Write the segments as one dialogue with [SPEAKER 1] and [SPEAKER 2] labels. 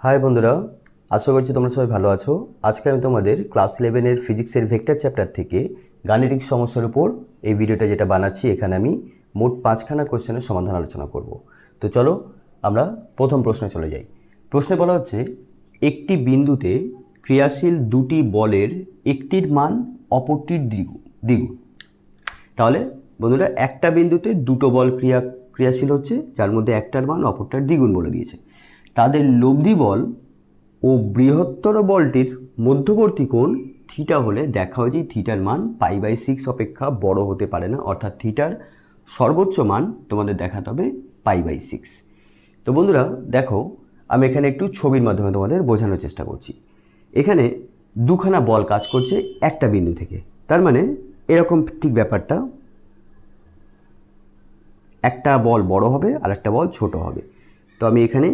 [SPEAKER 1] हाय बंधुरा आशा करছি তোমরা সবাই ভালো আছো। আজকে আমি তোমাদের ক্লাস 11 এর ফিজিক্সের ভেক্টর চ্যাপ্টার থেকে গাণিতিক সমস্যার উপর এই ভিডিওটা যেটা বানাচ্ছি এখানে আমি মোট 5খানা কোশ্চেনের সমাধান আলোচনা করব। তো চলো আমরা প্রথম প্রশ্নে চলে যাই। প্রশ্নে বলা হচ্ছে একটি বিন্দুতে ক্রিয়াশীল দুটি বলের একটির মান অপরটির দ্বিগুণ। তাহলে বন্ধুরা একটা বিন্দুতে দুটো বল ক্রিয়াশীল হচ্ছে যার মধ্যে একটার মান অপরটার দ্বিগুণ বলে দিয়েছে। তাদের লব্ধি বল ও বৃহত্তর বলটির মধ্যবর্তী কোণ থিটা হলে দেখা হয় যে থিটার মান π/6 অপেক্ষা বড় হতে পারে না, অর্থাৎ থিটার সর্বোচ্চ মান তোমাদের দেখাতে হবে π/6। তো বন্ধুরা দেখো আমি এখানে একটু ছবির মাধ্যমে তোমাদের বোঝানোর চেষ্টা করছি। এখানে দুখানা বল কাজ করছে একটা বিন্দু থেকে, তার মানে এরকম ঠিক ব্যাপারটা, একটা বল বড় হবে আর একটা বল ছোট হবে। তো আমি এখানে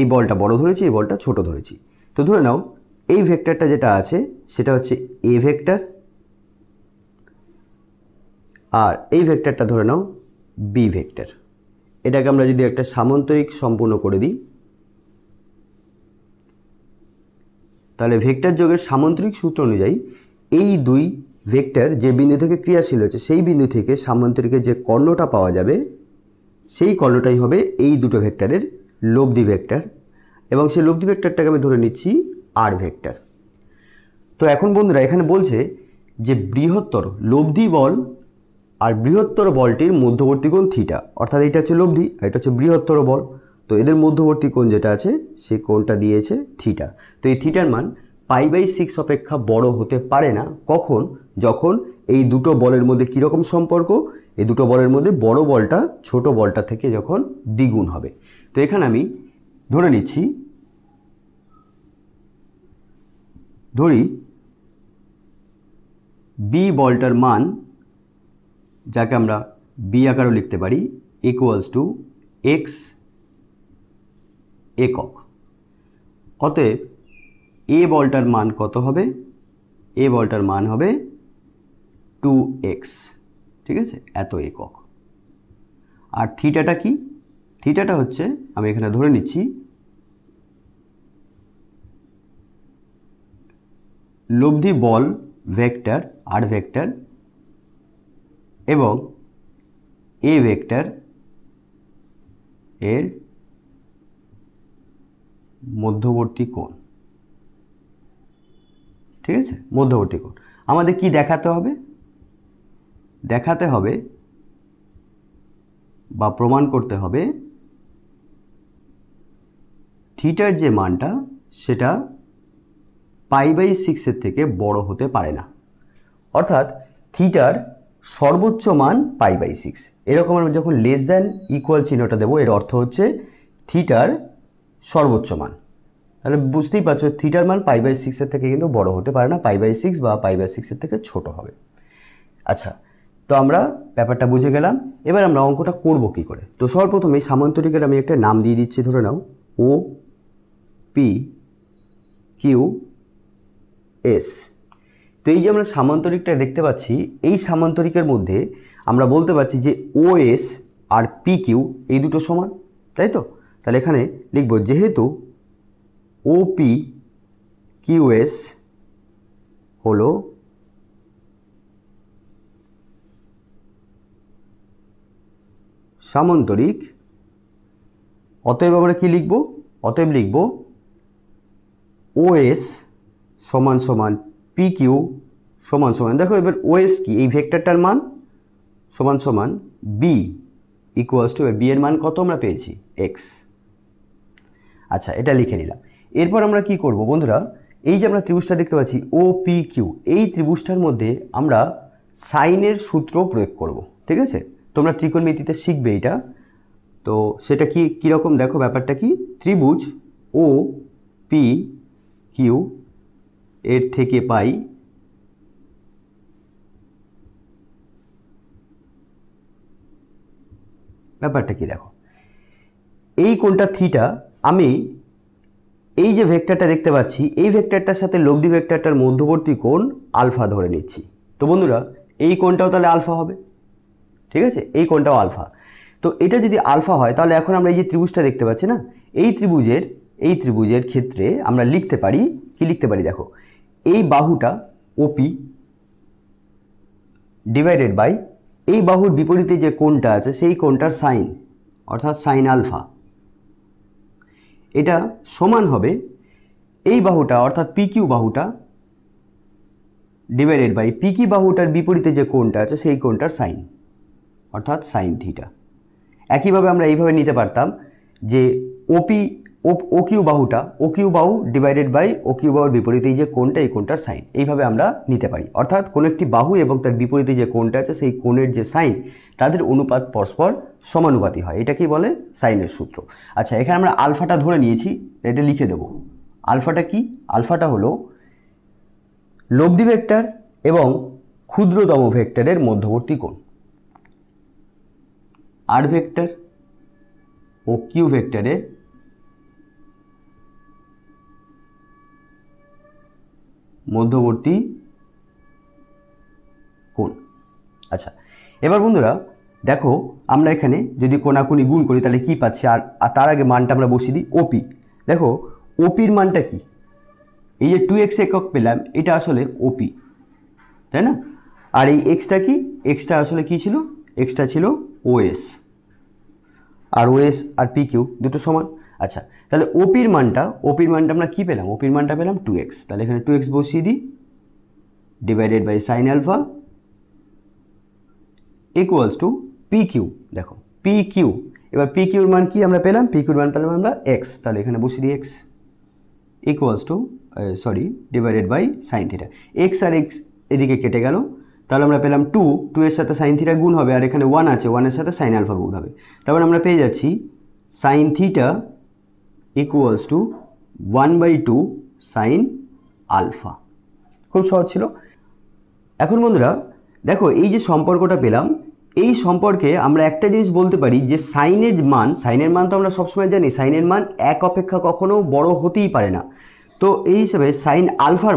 [SPEAKER 1] এই বলটা বড় ধরেছি, এই বলটা ছোট ধরেছি। তো ধরে নাও এই ভেক্টরটা যেটা আছে সেটা হচ্ছে এ ভেক্টর, আর এই ভেক্টরটা ধরে নাও বি ভেক্টর। এটাকে আমরা যদি একটা সামান্তরিক সম্পূর্ণ করে দিই তাহলে ভেক্টর যোগের সামান্তরিক সূত্র অনুযায়ী এই দুই ভেক্টর যে বিন্দু থেকে ক্রিয়াশীল হচ্ছে সেই বিন্দু থেকে সামান্তরিকের যে কর্ণটা পাওয়া যাবে সেই কর্ণটাই হবে এই দুটো ভেক্টরের লব্ধি ভেক্টর, এবং সেই লব্ধি ভেক্টরটাকে আমি ধরে নিচ্ছি আর ভেক্টর। তো এখন বন্ধুরা এখানে বলছে যে বৃহত্তর লব্ধি বল আর বৃহত্তর বলটির মধ্যবর্তী কোণ থিটা, অর্থাৎ এটা হচ্ছে লব্ধি আর এটা হচ্ছে বৃহত্তর বল। তো এদের মধ্যবর্তী কোণ যেটা আছে সেই কোণটা দিয়েছে থিটা। তো এই থিটার মান π/6 অপেক্ষা বড় হতে পারে না। কখন? যখন এই দুটো বলের মধ্যে কীরকম সম্পর্ক, এই দুটো বলের মধ্যে বড় বলটা ছোট বলটা থেকে যখন দ্বিগুণ হবে। তো এখানে আমি ধরে নিচ্ছি, ধরি বি বলটার মান, যাকে আমরা বি আকারেও লিখতে পারি, ইকুয়ালস টু এক্স একক। অতএব এ বলটার মান কত হবে? এ বলটার মান হবে 2x, ঠিক আছে, এত একক। আর থিটাটা কি? থিটাটা হচ্ছে, আমি এখানে ধরে নিচ্ছি, লব্ধি বল ভেক্টর আর ভেক্টর এবং এ ভেক্টর এর মধ্যবর্তী কোণ, ঠিক আছে, মধ্যবর্তী কোণ। আমাদের কি দেখাতে হবে? দেখাতে হবে বা প্রমাণ করতে হবে থিটার যে মানটা সেটা π/6 এর থেকে বড় হতে পারে না, অর্থাৎ থিটার সর্বোচ্চ মান π/6। এরকম আমরা যখন লেস দ্যান ইকুয়াল চিহ্নটা দেবো এর অর্থ হচ্ছে থিটার সর্বোচ্চ মান। তাহলে বুঝতেই পারছো থিটার মান π/6 এর থেকে কিন্তু বড় হতে পারে না, π/6 বা π/6 এর থেকে ছোট হবে। আচ্ছা, তো আমরা ব্যাপারটা বুঝে গেলাম। এবার আমরা অঙ্কটা করব কি করে? তো সর্বপ্রথম এই সামান্তরিকের আমি একটা নাম দিয়ে দিচ্ছি, ধরে নাও ও পি কিউ এস। তো এই যে আমরা সামান্তরিকটা দেখতে পাচ্ছি, এই সামান্তরিকের মধ্যে আমরা বলতে পারছি যে ও এস আর পি কিউ এই দুটো সমান, তাই তো? তাহলে এখানে লিখব যেহেতু ও পি কিউ এস হলো সামান্তরিক, অতএব আমরা কি লিখব? অতএব লিখব ও এস সমান সমান পি কিউ সমান সমান, দেখো এবার ও এস কি, এই ভেক্টরটার মান সমান সমান বি ইকুয়ালস টু, বি এর মান কত আমরা পেয়েছি? এক্স। আচ্ছা, এটা লিখে নিলাম। এরপর আমরা কি করব বন্ধুরা? এই যে আমরা ত্রিভুজটা দেখতে পাচ্ছি ও পি কিউ, এই ত্রিভুজটার মধ্যে আমরা সাইনের সূত্র প্রয়োগ করব, ঠিক আছে? তোমরা ত্রিকোণমিতিতে শিখবে এটা। তো সেটা কি কীরকম দেখো ব্যাপারটা কি, ত্রিভুজ ও পি কিউ এর থেকে পাই ব্যাপারটা কি দেখো, এই কোণটা থিটা, আমি এই যে ভেক্টরটা দেখতে পাচ্ছি এই ভেক্টরটার সাথে লব্ধি ভেক্টরটার মধ্যবর্তী কোণ আলফা ধরে নিচ্ছি। তো বন্ধুরা এই কোণটাও তাহলে আলফা হবে, ঠিক আছে, এই কোণটাও আলফা। তো এটা যদি আলফা হয় তাহলে এখন আমরা এই যে ত্রিভুজটা দেখতে পাচ্ছি না, এই ত্রিভুজের এই ত্রিভুজের ক্ষেত্রে আমরা লিখতে পারি কি লিখতে পারি দেখো, এই বাহুটা ওপি ডিভাইডেড বাই এই বাহুর বিপরীতে যে কোণটা আছে সেই কোণটার সাইন অর্থাৎ সাইন আলফা, এটা সমান হবে এই বাহুটা অর্থাৎ পিকিউ বাহুটা ডিভাইডেড বাই পিকি বাহুটার বিপরীতে যে কোণটা আছে সেই কোণটার সাইন অর্থাৎ সাইন থিটা। একইভাবে আমরা এইভাবে নিতে পারতাম যে ওকিউ বাহুটা ওকিউ বাহু ডিভাইডেড বাই ওকিউ বাহুর বিপরীতে যে কোণটা এই কোণটার সাইন, এইভাবে আমরা নিতে পারি। অর্থাৎ কোনো একটি বাহু এবং তার বিপরীতে যে কোণটা আছে সেই কোণের যে সাইন তাদের অনুপাত পরস্পর সমানুপাতি হয়, এটাকেই বলে সাইনের সূত্র। আচ্ছা, এখানে আমরা আলফাটা ধরে নিয়েছি, এটা লিখে দেব। আলফাটা কি? আলফাটা হলো লব্ধি ভেক্টর এবং ক্ষুদ্রতম ভেক্টরের মধ্যবর্তী কোণ। আর ভেক্টর ও কিউ ভেক্টরের মধ্যবর্তী কোণ। আচ্ছা, এবার বন্ধুরা দেখো, আমরা এখানে যদি কোণাকুণি গুণ করি তাহলে কি পাচ্ছি, আর তার আগে মানটা আমরা বসিয়ে দিই ওপি। দেখো ওপির মানটা কি, এই যে 2x একক পেলাম এটা আসলে ওপি, তাই না? আর এই এক্সটা কি, এক্সটা আসলে কি ছিল, এক্সটা ছিল ওএস, আর ওএস আর পি কিউ দুটো সমান। আচ্ছা, তাহলে ওপির মানটা আমরা কি পেলাম, ওপির মানটা পেলাম 2x, তাহলে এখানে 2x বসিয়ে দিই divided by sine alpha equals to p q. দেখো পি কিউ, এবার পি কিউর মান কি আমরা পেলাম, পি কিউর মান পেলাম আমরা এক্স, তাহলে এখানে বসিয়ে দিই x equals to divided by sine theta. X আর এক্স এদিকে কেটে গেল, তাহলে আমরা পেলাম 2 এর সাথে সাইন থিটা গুণ হবে, আর এখানে 1 আছে, 1 এর সাথে সাইন আলফা গুণ হবে, তারপর আমরা পেয়ে যাচ্ছি sine theta equals to 1/2 sine alpha. খুব সহজ ছিল। এখন বন্ধুরা দেখো, এই যে সম্পর্কটা পেলাম, এই সম্পর্কে আমরা একটা জিনিস বলতে পারি যে সাইনের মান তো আমরা সবসময় জানি সাইনের মান 1 অপেক্ষা কখনো বড় হতেই পারে না। তো এই হিসাবে সাইন আলফার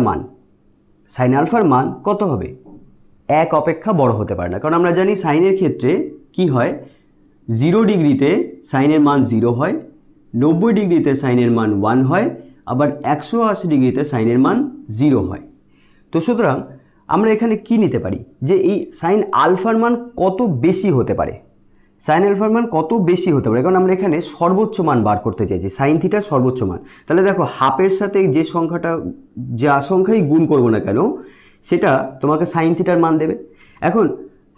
[SPEAKER 1] মান কত হবে, 1 অপেক্ষা বড় হতে পারে না, কারণ আমরা জানি সাইনের ক্ষেত্রে কি হয়, 0 ডিগ্রিতে সাইনের মান 0 হয়, 90 ডিগ্রিতে সাইনের মান 1 হয়, আবার 180 ডিগ্রিতে সাইনের মান 0 হয়। তো সুতরাং আমরা এখানে কি নিতে পারি যে এই সাইন আলফার মান কত বেশি হতে পারে, সাইন আলফার মান কত বেশি হতে পারে, কারণ আমরা এখানে সর্বোচ্চ মান বার করতে চাইছি, সাইন থিটার সর্বোচ্চ মান। তাহলে দেখো হাফের সাথে যে সংখ্যাটা, যা সংখ্যাই গুণ করব না কেন সেটা তোমাকে সাইন থিটার মান দেবে। এখন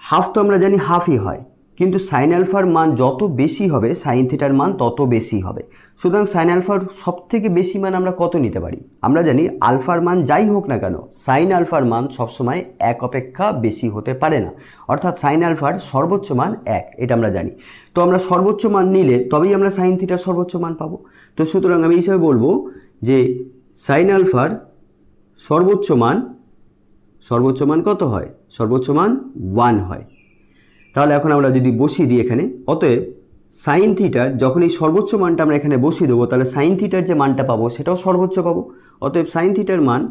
[SPEAKER 1] হাফ তো আমরা জানি হাফই হয়, কিন্তু সাইন আলফার মান যত বেশি হবে সাইন থিটার মান তত বেশি হবে। সুতরাং সাইন আলফার সবথেকে বেশি মান আমরা কত নিতে পারি, আমরা জানি আলফার মান যাই হোক না কেন সাইন আলফার মান সবসময় 1 অপেক্ষা বেশি হতে পারে না, অর্থাৎ সাইন আলফার সর্বোচ্চ মান 1, এটা আমরা জানি। তো আমরা সর্বোচ্চ মান নিলে তবেই আমরা সাইন থিটার সর্বোচ্চ মান পাবো। তো সুতরাং আমি হিসাবে বলবো যে সাইন আলফার সর্বোচ্চ মান কত হয়, সর্বোচ্চ মান 1 হয়। তাহলে এখন আমরা যদি বসিয়ে দিই এখানে, অতএব সাইন থিটার যখন এই সর্বোচ্চ মানটা আমরা এখানে বসিয়ে দেবো, তাহলে সাইন থিটার যে মানটা পাবো সেটাও সর্বোচ্চ পাবো। অতএব সাইন থিটার মান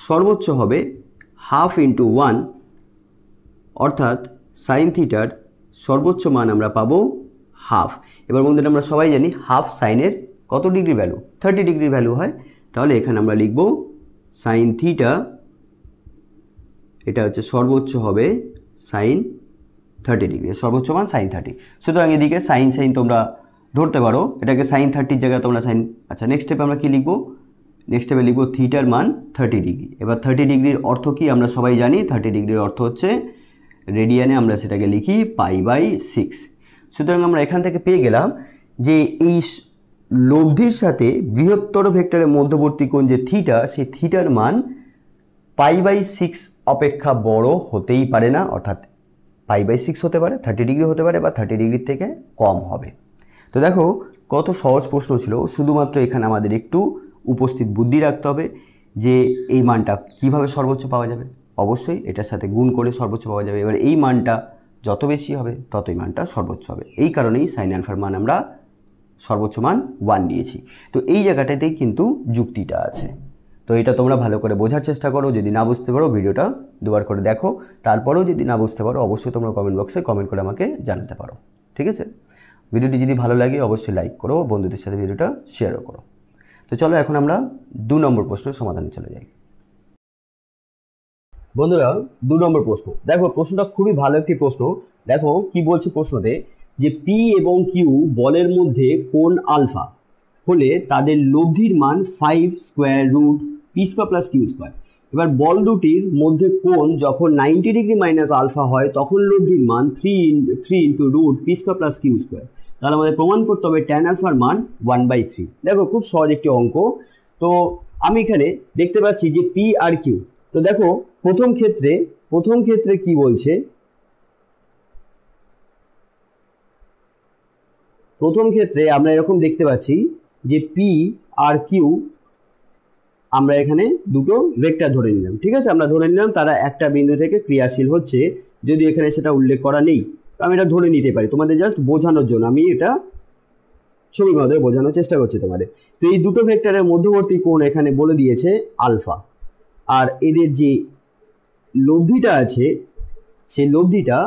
[SPEAKER 1] সর্বোচ্চ হবে 1/2 × 1, অর্থাৎ সাইন থিটার সর্বোচ্চ মান আমরা পাবো 1/2। এবার বন্ধুরা আমরা সবাই জানি হাফ সাইনের কত ডিগ্রি ভ্যালু, 30 ডিগ্রি ভ্যালু হয়। তাহলে এখানে আমরা লিখব সাইন থিটা, এটা হচ্ছে সর্বোচ্চ হবে সাইন 30 ডিগ্রি, সর্বোচ্চ মান সাইন 30। সুতরাং এদিকে সাইন তোমরা ধরতে পারো, এটাকে সাইন 30 জায়গায় তোমরা সাইন। আচ্ছা, নেক্সট স্টেপে আমরা কি লিখব, নেক্সট স্টেপে লিখব থিটার মান 30 ডিগ্রি। এবার 30 ডিগ্রির অর্থ কি আমরা সবাই জানি, 30 ডিগ্রির অর্থ হচ্ছে রেডিয়ানে আমরা সেটাকে লিখি π/6। সুতরাং আমরা এখান থেকে পেয়ে গেলাম যে এই লব্ধির সাথে বৃহত্তর ভেক্টরের মধ্যবর্তী কোণ যে থিটা, সেই থিটার মান π/6 অপেক্ষা বড় হতেই পারে না, অর্থাৎ π/6 হতে পারে, 30 ডিগ্রি হতে পারে, বা 30 ডিগ্রির থেকে কম হবে। তো দেখো কত সহজ প্রশ্ন ছিল, শুধুমাত্র এখানে আমাদের একটু উপস্থিত বুদ্ধি রাখতে হবে যে এই মানটা কিভাবে সর্বোচ্চ পাওয়া যাবে। অবশ্যই এটার সাথে গুণ করে সর্বোচ্চ পাওয়া যাবে। এবার এই মানটা যত বেশি হবে ততই মানটা সর্বোচ্চ হবে, এই কারণেই সাইন আলফার মান আমরা সর্বোচ্চ মান 1 নিয়েছি। তো এই জায়গাটাতেই কিন্তু যুক্তিটা আছে। তো এটা তোমরা ভালো করে বোঝার চেষ্টা করো, যদি না বুঝতে পারো ভিডিওটা দুবার করে দেখো, তারপরেও যদি না বুঝতে পারো অবশ্যই তোমরা কমেন্ট বক্সে কমেন্ট করে আমাকে জানাতে পারো, ঠিক আছে? ভিডিওটি যদি ভালো লাগে অবশ্যই লাইক করো, বন্ধুদের সাথে ভিডিওটা শেয়ারও করো। তো চলো এখন আমরা 2 নম্বর প্রশ্নের সমাধানে চলে যাই। বন্ধুরা 2 নম্বর প্রশ্ন, দেখো প্রশ্নটা খুবই ভালো একটি প্রশ্ন। দেখো কি বলছে প্রশ্নতে, যে পি এবং কিউ বলের মধ্যে কোণ আলফা হলে তাদের লব্ধির মান 5 square root p square plus Q square. এবার বল দুটির মধ্যে কোণ যখন 90 ডিগ্রি মাইনাস আলফা হয় তখন লব্ধির মান 3 into root p square plus Q square. তাহলে আমাদের প্রমাণ করতে হবে ট্যান আলফার মান 1/3। দেখো খুব সহজ একটি অঙ্ক। তো আমি এখানে দেখতে পাচ্ছি যে পি আর কিউ। তো দেখো প্রথম ক্ষেত্রে কি বলছে, প্রথম ক্ষেত্রে আমরা এরকম দেখতে পাচ্ছি যে পি আর কিউ আমরা এখানে দুটো ভেক্টর ধরে নিলাম। ঠিক আছে, আমরা ধরে নিলাম তারা একটা বিন্দু থেকে ক্রিয়াশীল হচ্ছে, যদি এখানে সেটা উল্লেখ করা নেই। তো আমি এটা ধরে নিতে পারি, তোমাদের জাস্ট বোঝানোর জন্য আমি এটা ছবির মাধ্যমে বোঝানোর চেষ্টা করছি তোমাদের। তো এই দুটো ভেক্টরের মধ্যবর্তী কোণ এখানে বলে দিয়েছে আলফা, আর এদের যে লব্ধিটা আছে সেই লব্ধিটা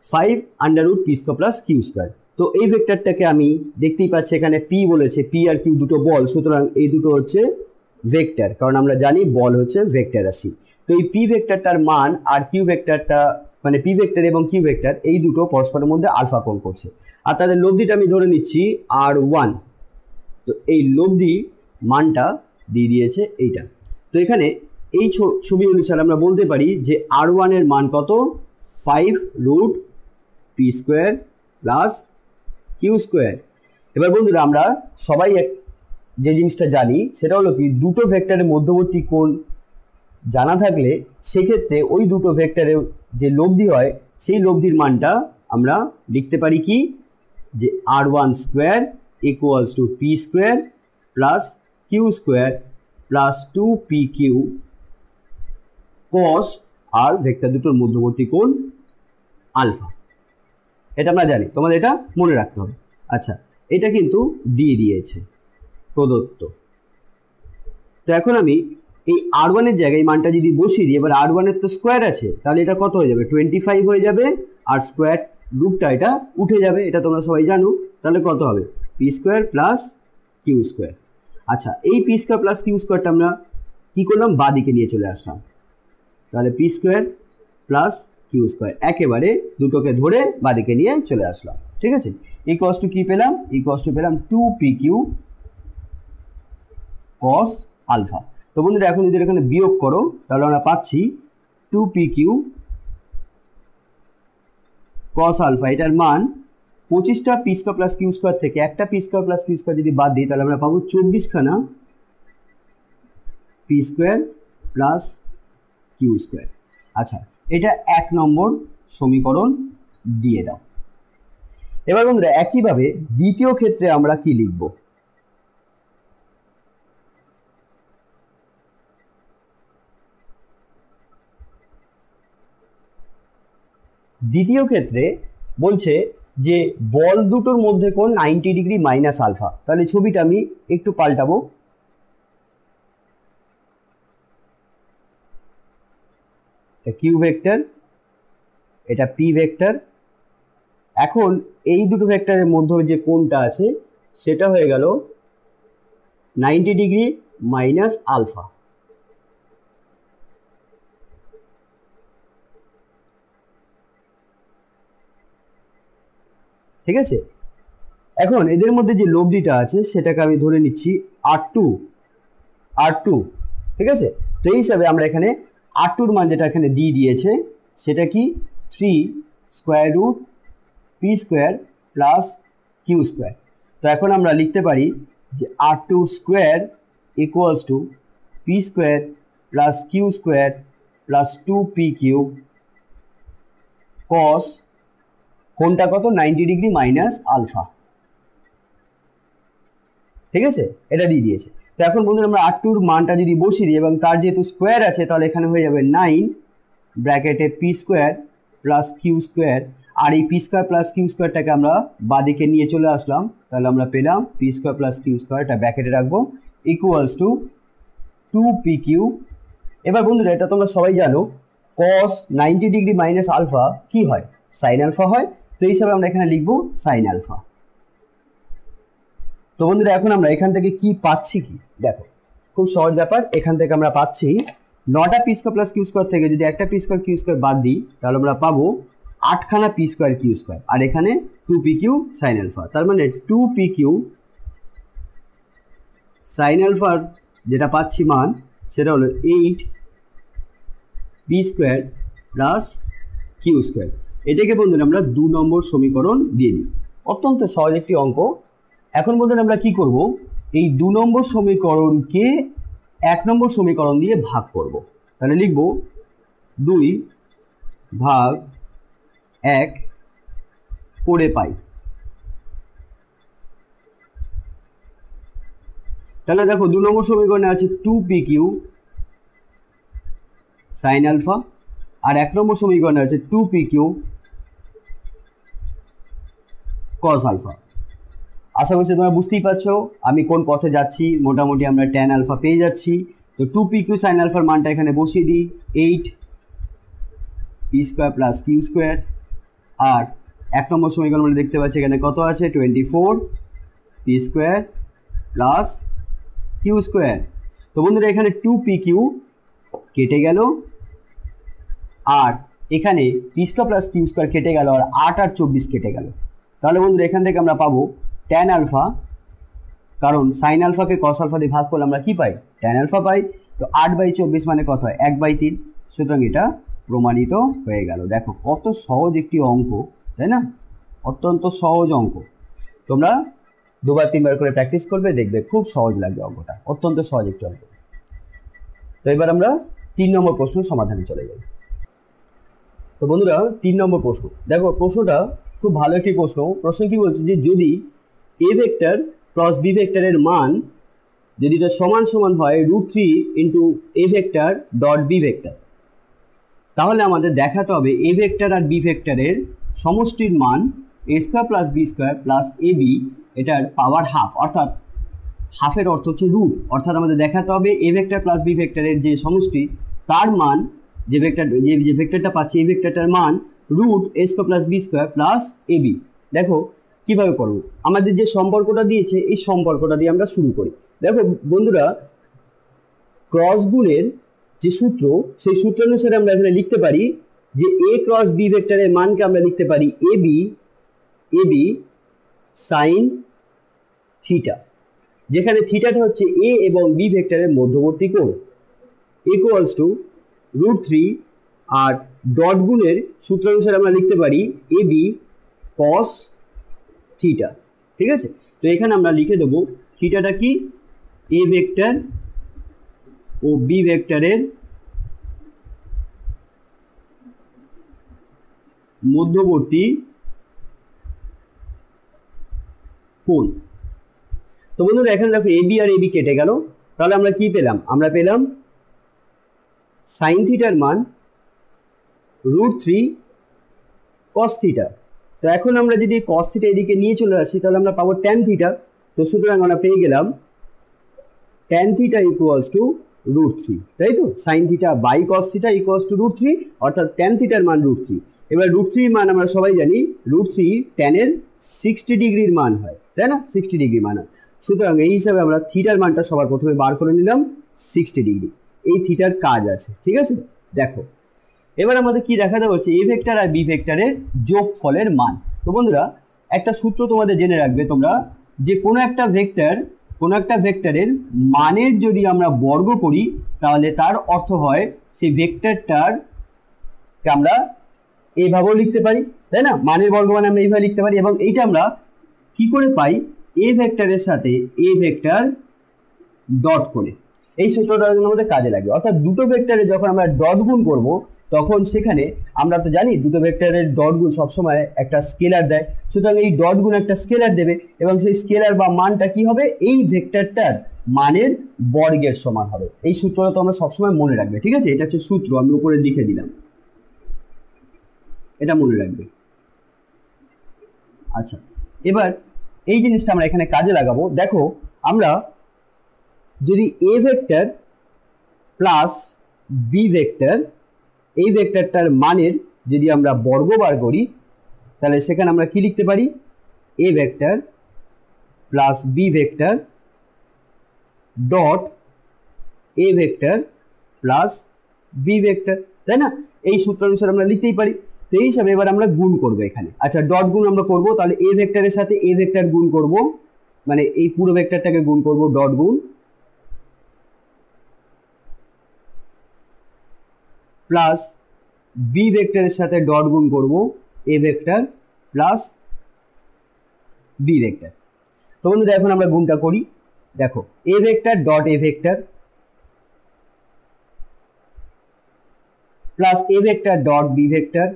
[SPEAKER 1] 5 under root p square plus Q square. তো এই ভেক্টরটাকে আমি দেখতেই পাচ্ছি এখানে পি বলেছে, পি আর কিউ দুটো বল, সুতরাং এই দুটো হচ্ছে ভেক্টর, কারণ আমরা জানি বল হচ্ছে ভেক্টর রাশি। তো এই পি ভেক্টরটার মান আর কিউ ভেক্টরটা, মানে পি ভেক্টর এবং কিউ ভেক্টর এই দুটো পরস্পরের মধ্যে আলফা কোণ করছে, আর তাদের লব্ধিটা আমি ধরে নিচ্ছি R1। তো এই লব্ধি মানটা দিয়ে দিয়েছে এইটা। তো এখানে এই ছবি অনুসারে আমরা বলতে পারি যে R1 এর মান কত, 5 root p square plus Q square. এবার বন্ধুরা আমরা সবাই যে জিনিসটা জানি সেটা হলো কি, দুটো ভেক্টরের মধ্যবর্তী কোণ জানা থাকলে সেক্ষেত্রে ওই দুটো ভেক্টরের যে লব্ধি হয় সেই লব্ধির মানটা আমরা লিখতে পারি কি, যে R1 square equals to p square plus Q square plus 2pq cos আর ভেক্টর দুটোর মধ্যবর্তী কোণ আলফা। এটা আমরা জানি, তোমাদের এটা মনে রাখতে হবে। আচ্ছা, এটা কিন্তু দিয়ে দিয়েছে প্রদত্ত। তো এখন আমি এই R1 এর জায়গায় মানটা যদি বসিয়ে দিই, এবার R1 এর তো স্কোয়ার আছে, তাহলে এটা কত হয়ে যাবে, 25 হয়ে যাবে, আর স্কোয়ার রুটটা এটা উঠে যাবে, এটা তোমরা সবাই জানো। তাহলে কত হবে, p square plus Q square. আচ্ছা, এই পি স্কোয়ার প্লাস কিউ স্কোয়ারটা আমরা কী করলাম, বাদিকে নিয়ে চলে আসলাম। তাহলে p square plus Q square একেবারে দুটোকে ধরে বাদিকে নিয়ে চলে আসলাম। ঠিক আছে, ইকুয়ালস টু কি পেলাম, ইকুয়ালস টু পেলাম 2pq কস আলফা। তো বন্ধুরা এখন যদি এখানে বিয়োগ করো তাহলে আমরা পাচ্ছি 2pq কস আলফা। এটার মান 25টা P square plus Q square থেকে একটা P square plus Q square যদি বাদ দিই তাহলে আমরা পাবো 24খানা P square plus Q square. আচ্ছা, এটা 1 নম্বর সমীকরণ দিয়ে দাও। এবার বন্ধুরা একইভাবে দ্বিতীয় ক্ষেত্রে আমরা কি লিখব, দ্বিতীয় ক্ষেত্রে বলছে যে বল দুটোর মধ্যে কোণ 90 ডিগ্রি মাইনাস আলফা। তাহলে ছবিটা আমি একটু পাল্টাবো, এটা কিউ ভেক্টর, এটা পি ভেক্টর। এখন এই দুটো ভেক্টরের মধ্যে যে কোণটা আছে সেটা হয়ে গেল 90 ডিগ্রি মাইনাস আলফা। ঠিক আছে, এখন এদের মধ্যে যে লব্ধিটা আছে সেটাকে আমি ধরে নিচ্ছি R2। ঠিক আছে, তো এই হিসাবে আমরা এখানে R2 মান যেটা এখানে দিয়ে দিয়েছে সেটা কি 3 square root p square plus Q square. তো এখন আমরা লিখতে পারি যে R2 square equals to p square plus Q square plus 2pq cos কোনটা কত, 90 ডিগ্রি মাইনাস আলফা। ঠিক আছে, এটা দিয়ে দিয়েছে। তো এখন বন্ধুরা আমরা R2 মানটা যদি বসিয়ে দিই এবং তার যেহেতু স্কোয়ার আছে তাহলে এখানে হয়ে যাবে 9 ব্র্যাকেটে P square plus Q square, আর এই পি স্কোয়ার প্লাস কিউ স্কোয়ারটাকে আমরা বাদিকে নিয়ে চলে আসলাম, তাহলে আমরা পেলাম P square plus Q square, এটা ব্র্যাকেটে রাখবো, ইকুয়ালস টু 2pq। এবার বন্ধুরা এটা তোমরা সবাই জানো cos 90 ডিগ্রি মাইনাস আলফা কি হয়, সাইন আলফা হয়। তো এই হিসাবে আমরা এখানে লিখবো সাইন আলফা। তো বন্ধুরা এখন আমরা এখান থেকে কি পাচ্ছি, কি দেখো খুব সহজ ব্যাপার। এখান থেকে আমরা পাচ্ছি 9টা P square plus Q square থেকে যদি একটা পি স্কোয়ার কিউ স্কোয়ার বাদ দিই তাহলে আমরা পাবো 8খানা পি স্কোয়ার কিউ স্কোয়ার, আর এখানে 2p কিউ সাইন আলফা। তার মানে 2p কিউ সাইন আলফার যেটা পাচ্ছি মান সেটা হলো 8p square plus Q square. এটাকে বন্ধুরা আমরা 2 নম্বর সমীকরণ দিয়ে দিই। অত্যন্ত সহজ একটি অঙ্ক। এখন বন্ধুরা আমরা কি করব, এই 2 নম্বর সমীকরণকে 1 নম্বর সমীকরণ দিয়ে ভাগ করব। তাহলে লিখব 2 ভাগ 1 করে পাই। তাহলে দেখো 2 নম্বর সমীকরণে আছে 2p কিউ সাইন আলফা, আর 1 নম্বর সমীকরণে আছে 2p কিউ কস আলফা। আশা করছি তোমরা বুঝতেই পারছো আমি কোন পথে যাচ্ছি। মোটামুটি আমরা ট্যান আলফা পেয়ে যাচ্ছি। তো 2p কিউ সাইন আলফার মানটা এখানে বসিয়ে দিই, 8p square plus Q square. আর 1 নম্বর সমীকরণ আমরা দেখতে পাচ্ছি এখানে কত আছে, 24p square plus Q square. তো বন্ধুরা এখানে 2p কিউ কেটে গেল, আর এখানে p square plus Q square কেটে গেল, আর 8 আর 24 কেটে গেল। তাহলে বন্ধুরা এখান থেকে আমরা পাবো ট্যান আলফা, কারণ সাইন আলফাকে কস আলফা দিয়ে ভাগ করলে আমরা কি পাই, ট্যান আলফা পাই। তো 8/24 মানে কত হয়, 1/3। সুতরাং এটা প্রমাণিত হয়ে গেল। দেখো কত সহজ একটি অঙ্ক, তাই না? অত্যন্ত সহজ অঙ্ক। তোমরা 2-3বার করে প্র্যাকটিস করবে, দেখবে খুব সহজ লাগবে অঙ্কটা। অত্যন্ত সহজ একটি অঙ্ক। তো এবার আমরা 3 নম্বর প্রশ্ন সমাধানে চলে যাই। তো বন্ধুরা 3 নম্বর প্রশ্ন, দেখো প্রশ্নটা খুব ভালো একটি প্রশ্ন। প্রশ্ন কি বলছে যে যদি এ ভেক্টর ক্রস বি ভেক্টরের মান যদি এটা সমান সমান হয় √3 into a vector dot B vector, তাহলে আমাদের দেখাতে হবে এ ভেক্টর আর বি ভেক্টরের সমষ্টির মান A square plus B square plus A B, এটার পাওয়ার হাফ, অর্থাৎ হাফের অর্থ হচ্ছে রুট। অর্থাৎ আমাদের দেখাতে হবে এ ভেক্টর প্লাস বি ভেক্টরের যে সমষ্টি তার মান, যে ভেক্টরটা পাচ্ছি এই ভেক্টরটার মান root A square plus B square plus A B. দেখো কীভাবে করব, আমাদের যে সম্পর্কটা দিয়েছে এই সম্পর্কটা দিয়ে আমরা শুরু করি। দেখো বন্ধুরা ক্রস গুণের যে সূত্র, সেই সূত্র অনুসারে আমরা এখানে লিখতে পারি যে এ ক্রস বি ভেক্টরের মানকে আমরা লিখতে পারি এ বি সাইন থিটা, যেখানে থিটাটা হচ্ছে এ এবং বি ভেক্টরের মধ্যবর্তী কোণ, ইকুয়ালস টু √3। আর ডট গুণের সূত্র অনুসারে আমরা লিখতে পারি এ বি কস থিটা। ঠিক আছে, তো এখানে আমরা লিখে দেবো থিটাটা কি, এ ভেক্টর ও বি ভেক্টরের মধ্যবর্তী কোণ। তো বন্ধুরা এখানে দেখো A B R A B কেটে গেল, তাহলে আমরা কি পেলাম, আমরা পেলাম সাইন থিটার মান √3 কস থিটা। তো এখন আমরা যদি কস থিটা এদিকে নিয়ে চলে আসি তাহলে আমরা পাবো ট্যান থিটা। তো সুতরাং আমরা পেয়ে গেলাম ট্যান থিটা ইকুয়ালস টু √3, তাই তো? Sine theta by cos theta equals to √3, অর্থাৎ ট্যান থিটার মান √3। এবার √3 মান আমরা সবাই জানি √3 ট্যানের 60 ডিগ্রির মান হয়, তাই না? 60 ডিগ্রি মান হয়। সুতরাং এই হিসাবে আমরা থিটার মানটা সবার প্রথমে বার করে নিলাম 60 ডিগ্রি। এই থিটার কাজ আছে, ঠিক আছে? দেখো এবার আমাদের কি দেখাতে হচ্ছে এ ভেক্টর আর বি ভেক্টরের যোগফলের মান। তো বন্ধুরা একটা সূত্র তোমাদের জেনে রাখবে তোমরা, যে কোনো একটা ভেক্টরের মানের যদি আমরা বর্গ করি তাহলে তার অর্থ হয় সেই ভেক্টরটারকে আমরা এইভাবেও লিখতে পারি, তাই না? মানের বর্গ মানে আমরা এইভাবে লিখতে পারি। এবং এইটা আমরা কি করে পাই, এ ভেক্টরের সাথে এ ভেক্টর ডট করে। এই সূত্রটা আমাদের কাজে লাগবে। অর্থাৎ দুটো ভেক্টরে যখন আমরা ডট গুণ করব তখন সেখানে আমরা তো জানি দুটো ভেক্টরের ডট গুণ সবসময় একটা স্কেলার দেয়। সুতরাং এই ডট গুণ একটা স্কেলার দেবে এবং সেই স্কেলার বা মানটা কি হবে, এই ভেক্টরটার মানের বর্গের সমান হবে। এই সূত্রটা তো আমরা সবসময় মনে রাখবে, ঠিক আছে? এটা হচ্ছে সূত্র, আমি উপরে লিখে দিলাম, এটা মনে রাখবে। আচ্ছা, এবার এই জিনিসটা আমরা এখানে কাজে লাগাবো। দেখো আমরা যদি এ ভেক্টর প্লাস বি ভেক্টর, এই ভেক্টরটার মানের যদি আমরা বর্গ বার করি তাহলে সেখানে আমরা কি লিখতে পারি, a vector plus B vector dot a vector plus B vector, তাই না? এই সূত্র অনুসারে আমরা লিখতেই পারি। তো এই হিসাবে এবার আমরা গুণ করব এখানে। আচ্ছা, ডট গুণ আমরা করব, তাহলে এ ভেক্টরের সাথে এ ভেক্টর গুণ করব, মানে এই পুরো ভেক্টরটাকে গুণ করব, ডট গুণ প্লাস বি ভেক্টরের সাথে ডট গুণ করব, a vector plus B vector. তো বন্ধুরা এখন আমরা গুণটা করি। দেখো, a vector dot a vector plus A vector dot B vector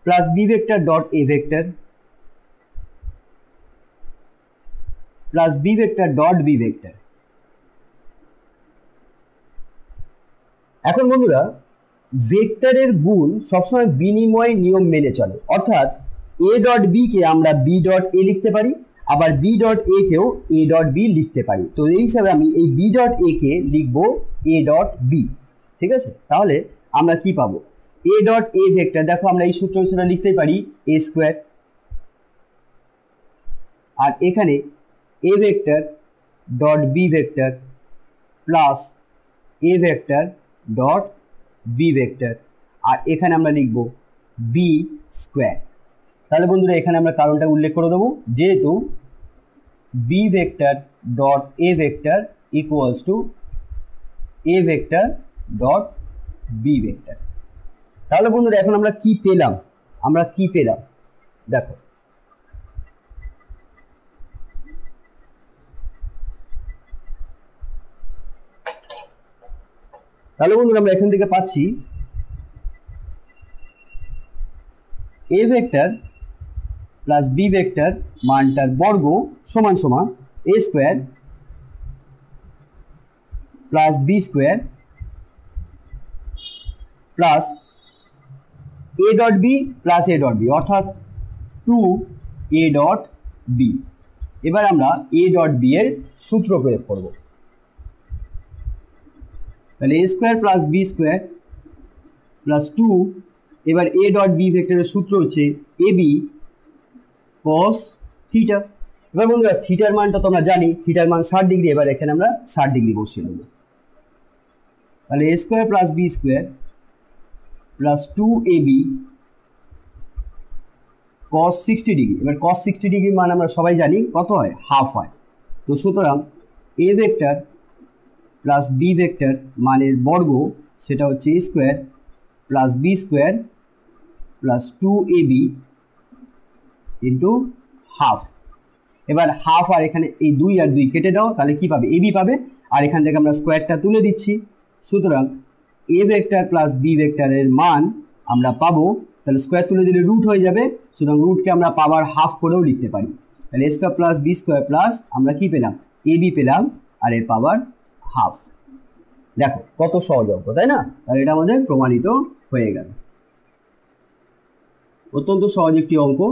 [SPEAKER 1] plus B vector dot a vector plus B vector dot B vector. এখন বন্ধুরা ভেক্টরের গুণ সবসময় বিনিময় নিয়ম মেনে চলে, অর্থাৎ এ ডট বি কে আমরা বি ডট এ লিখতে পারি, আবার বি ডট এ কেও এ ডট বি লিখতে পারি। তো এই হিসাবে আমি এই বি ডট এ কে লিখব এ ডট বি, ঠিক আছে? তাহলে আমরা কি পাবো? এ ডট এ ভেক্টর, দেখো আমরা এই সূত্র অনুসারে লিখতেই পারি এ স্কোয়ার, আর এখানে A vector dot B vector plus A vector dot B vector, আর এখানে আমরা লিখব বি স্কোয়ার। তাহলে বন্ধুরা এখানে আমরা কারণটা উল্লেখ করে দেবো, যেহেতু b vector dot a vector equals to a vector dot B vector. তাহলে বন্ধুরা এখন আমরা কি পেলাম? দেখো, তাহলে বন্ধুরা আমরা এখান থেকে পাচ্ছি A vector plus B vector মানটার বর্গ সমান সমান A square plus B square plus A dot B plus A dot B, অর্থাৎ 2 এ ডট বি। এবার আমরা এ ডট বি এর সূত্র প্রয়োগ করব। তাহলে A square plus B square plus 2, এবার এ ডট বি ভেক্টরের সূত্র হচ্ছে এ বি কস থিটা। এবার বন্ধুরা থিটার মানটা তো আমরা জানি, থিটার মান 60 ডিগ্রি। এবার এখানে আমরা 60 ডিগ্রি বসিয়ে দেবো। তাহলে A square plus B square plus 2ab cos 60 degree. এবার cos 60 ডিগ্রির মান আমরা সবাই জানি কত হয়, হাফ হয়। তো সুতরাং A vector plus B vector মানের বর্গ সেটা হচ্ছে A square plus B square plus 2ab into half. এবার হাফ আর এখানে এই 2 আর 2 কেটে দাও, তাহলে কি পাবে? এবি পাবে। আর এখান থেকে আমরা স্কোয়ারটা তুলে দিচ্ছি। সুতরাং এ ভেক্টর প্লাস বি ভেক্টরের মান আমরা পাবো, তাহলে স্কোয়ার তুলে দিলে রুট হয়ে যাবে, সুতরাং রুটকে আমরা পাওয়ার হাফ করেও লিখতে পারি। তাহলে A square plus B square plus আমরা কি পেলাম? এবি পেলাম, আর এর পাওয়ার হাফ। দেখো কত সহজ অঙ্ক, তাই না? তাহলে এটা আমাদের প্রমাণিত হয়ে গেল। অত্যন্ত সহজ একটি অঙ্ক।